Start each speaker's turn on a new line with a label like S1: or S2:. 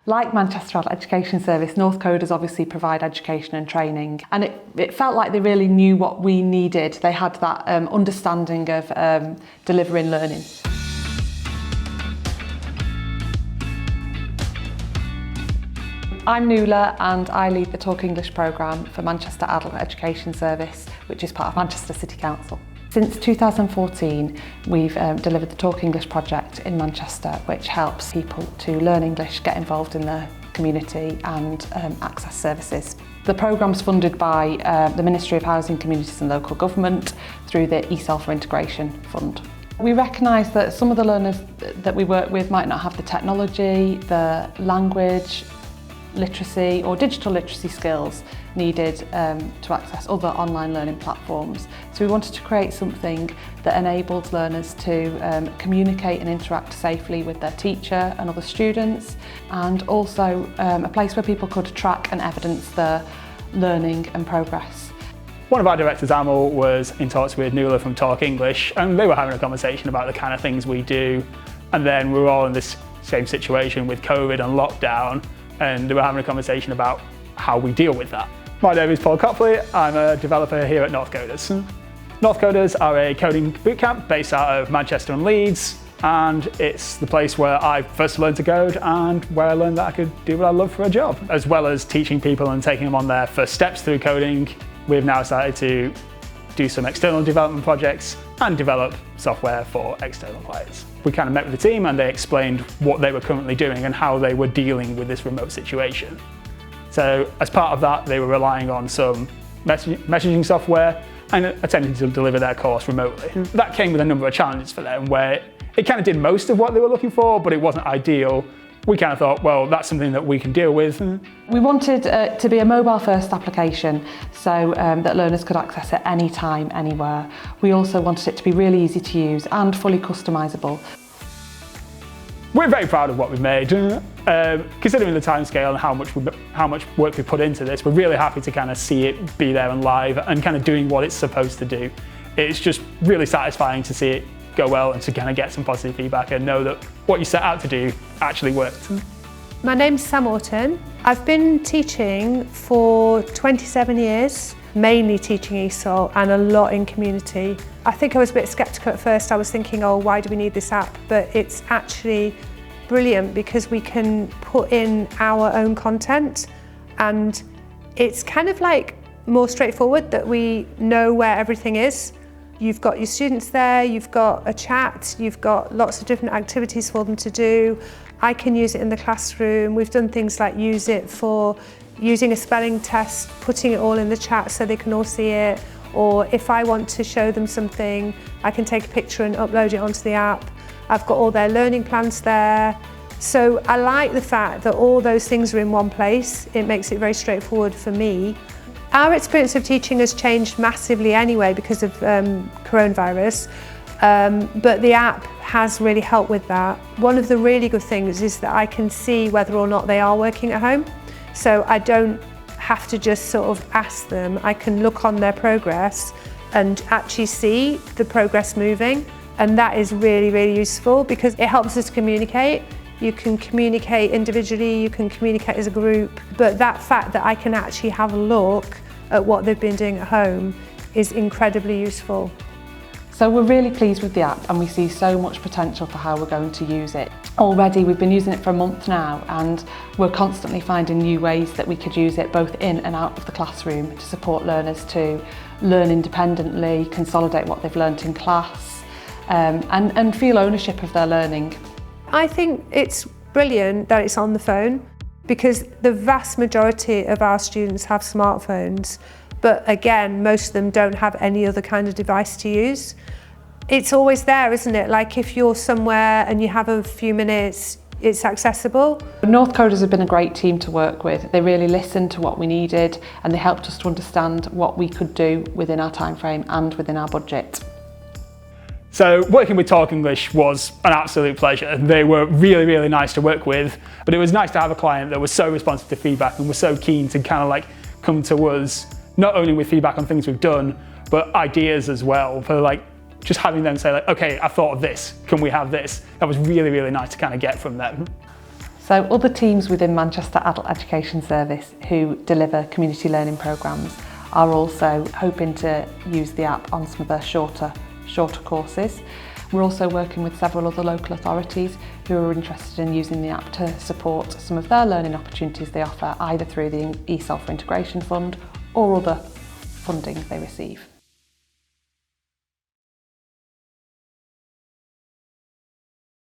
S1: Like Manchester Adult Education Service, Northcoders obviously provide education and training, and it felt like they really knew what we needed. They had that understanding of delivering learning. I'm Nuala and I lead the Talk English programme for Manchester Adult Education Service, which is part of Manchester City Council. Since 2014, we've delivered the Talk English project in Manchester, which helps people to learn English, get involved in the community and access services. The programme's funded by the Ministry of Housing, Communities and Local Government through the eSL for Integration Fund. We recognise that some of the learners that we work with might not have the technology, the language, literacy or digital literacy skills needed to access other online learning platforms. So we wanted to create something that enabled learners to communicate and interact safely with their teacher and other students, and also a place where people could track and evidence their learning and progress.
S2: One of our directors, Amal, was in talks with Nuala from Talk English, and they were having a conversation about the kind of things we do, and then we were all in this same situation with COVID and lockdown, and they were having a conversation about how we deal with that. My name is Paul Copley. I'm a developer here at Northcoders. Northcoders are a coding bootcamp based out of Manchester and Leeds, and it's the place where I first learned to code and where I learned that I could do what I love for a job. As well as teaching people and taking them on their first steps through coding, we've now started to do some external development projects and develop software for external clients. We kind of met with the team and they explained what they were currently doing and how they were dealing with this remote situation. So as part of that, they were relying on some messaging software and attempting to deliver their course remotely. That came with a number of challenges for them where it kind of did most of what they were looking for, but it wasn't ideal. We kind of thought, well, that's something that we can deal with.
S1: We wanted to be a mobile-first application so that learners could access it anytime, anywhere. We also wanted it to be really easy to use and fully customisable.
S2: We're very proud of what we've made. Considering the timescale and how much work we put into this, we're really happy to kind of see it be there and live and kind of doing what it's supposed to do. It's just really satisfying to see it go well and to kind of get some positive feedback and know that what you set out to do actually worked.
S3: My name's Sam Orton. I've been teaching for 27 years, mainly teaching ESOL and a lot in community. I think I was a bit sceptical at first. I was thinking, oh, why do we need this app? But it's actually brilliant because we can put in our own content, and it's kind of like more straightforward that we know where everything is. You've got your students there, you've got a chat, you've got lots of different activities for them to do. I can use it in the classroom. We've done things like use it for using a spelling test, putting it all in the chat so they can all see it. Or if I want to show them something, I can take a picture and upload it onto the app. I've got all their learning plans there. So I like the fact that all those things are in one place. It makes it very straightforward for me. Our experience of teaching has changed massively anyway because of coronavirus, but the app has really helped with that. One of the really good things is that I can see whether or not they are working at home, so I don't have to just sort of ask them. I can look on their progress and actually see the progress moving, and that is really, really useful because it helps us communicate. You can communicate individually, you can communicate as a group, but that fact that I can actually have a look at what they've been doing at home is incredibly useful.
S1: So we're really pleased with the app and we see so much potential for how we're going to use it. Already we've been using it for a month now and we're constantly finding new ways that we could use it both in and out of the classroom to support learners to learn independently, consolidate what they've learnt in class and feel ownership of their learning.
S3: I think it's brilliant that it's on the phone because the vast majority of our students have smartphones, but again, most of them don't have any other kind of device to use. It's always there, isn't it? Like if you're somewhere and you have a few minutes, it's accessible.
S1: Northcoders have been a great team to work with. They really listened to what we needed and they helped us to understand what we could do within our time frame and within our budget.
S2: So working with Talk English was an absolute pleasure. They were really, really nice to work with, but it was nice to have a client that was so responsive to feedback and was so keen to kind of like come to us, not only with feedback on things we've done, but ideas as well, for like just having them say like, okay, I thought of this, can we have this? That was really, really nice to kind of get from them.
S1: So other teams within Manchester Adult Education Service who deliver community learning programmes are also hoping to use the app on some of their shorter courses. We're also working with several other local authorities who are interested in using the app to support some of their learning opportunities they offer, either through the ESOL for Integration Fund or other funding they receive.